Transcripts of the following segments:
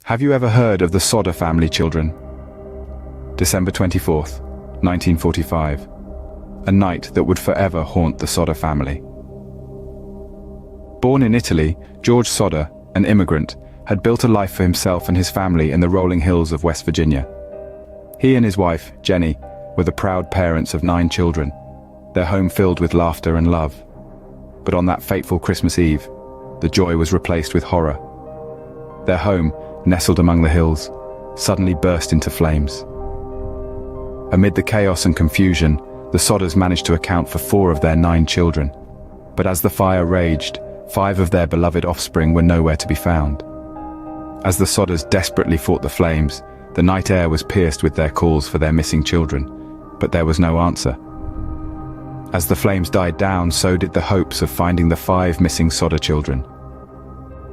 Have you ever heard of the Sodder family children? December 24th, 1945. A night that would forever haunt the Sodder family. Born in Italy, George Sodder, an immigrant, had built a life for himself and his family in the rolling hills of West Virginia. He and his wife, Jenny, were the proud parents of 9 children, their home filled with laughter and love. But on that fateful Christmas Eve, the joy was replaced with horror. Their home, nestled among the hills, suddenly burst into flames. Amid the chaos and confusion, the Sodders managed to account for 4 of their 9 children. But as the fire raged, 5 of their beloved offspring were nowhere to be found. As the Sodders desperately fought the flames, the night air was pierced with their calls for their missing children, but there was no answer. As the flames died down, so did the hopes of finding the 5 missing Sodder children.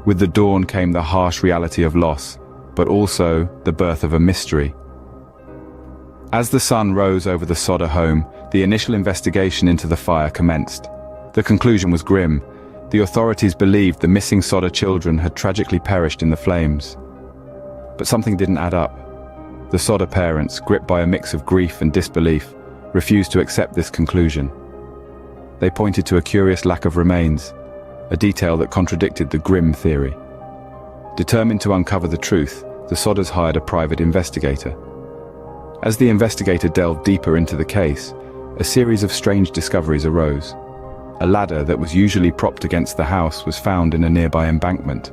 With the dawn came the harsh reality of loss, but also the birth of a mystery. As the sun rose over the Sodder home, the initial investigation into the fire commenced. The conclusion was grim. The authorities believed the missing Sodder children had tragically perished in the flames. But something didn't add up. The Sodder parents, gripped by a mix of grief and disbelief, refused to accept this conclusion. They pointed to a curious lack of remains, a detail that contradicted the grim theory. Determined to uncover the truth, the Sodders hired a private investigator. As the investigator delved deeper into the case, a series of strange discoveries arose. A ladder that was usually propped against the house was found in a nearby embankment.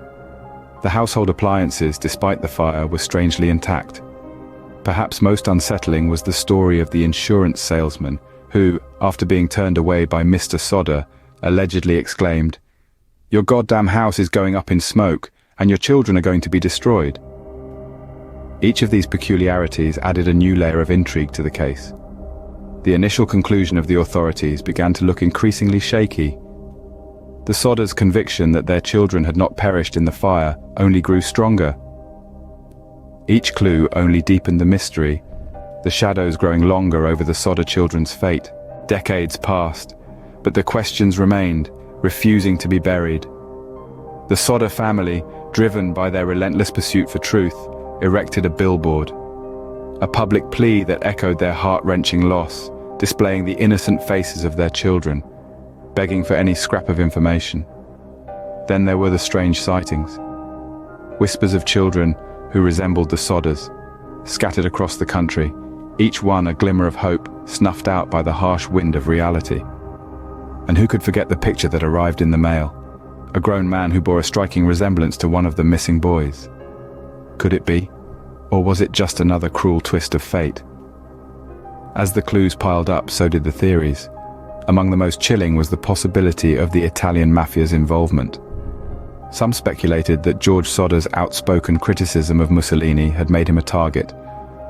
The household appliances, despite the fire, were strangely intact. Perhaps most unsettling was the story of the insurance salesman who, after being turned away by Mr. Sodder, allegedly exclaimed, "Your goddamn house is going up in smoke, and your children are going to be destroyed." Each of these peculiarities added a new layer of intrigue to the case. The initial conclusion of the authorities began to look increasingly shaky. The Sodders' conviction that their children had not perished in the fire only grew stronger. Each clue only deepened the mystery, the shadows growing longer over the Sodder children's fate. Decades passed, but the questions remained, refusing to be buried. The Sodder family, driven by their relentless pursuit for truth, erected a billboard, a public plea that echoed their heart-wrenching loss, displaying the innocent faces of their children, begging for any scrap of information. Then there were the strange sightings. Whispers of children who resembled the Sodders, scattered across the country, each one a glimmer of hope snuffed out by the harsh wind of reality. And who could forget the picture that arrived in the mail? A grown man who bore a striking resemblance to one of the missing boys. Could it be? Or was it just another cruel twist of fate? As the clues piled up, so did the theories. Among the most chilling was the possibility of the Italian mafia's involvement. Some speculated that George Sodder's outspoken criticism of Mussolini had made him a target,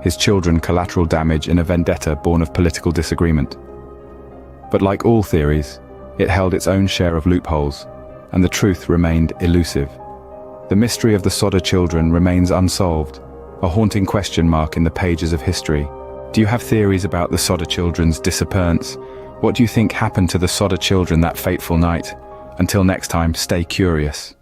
his children collateral damage in a vendetta born of political disagreement. But like all theories, it held its own share of loopholes, and the truth remained elusive. The mystery of the Sodder children remains unsolved, a haunting question mark in the pages of history. Do you have theories about the Sodder children's disappearance? What do you think happened to the Sodder children that fateful night? Until next time, stay curious.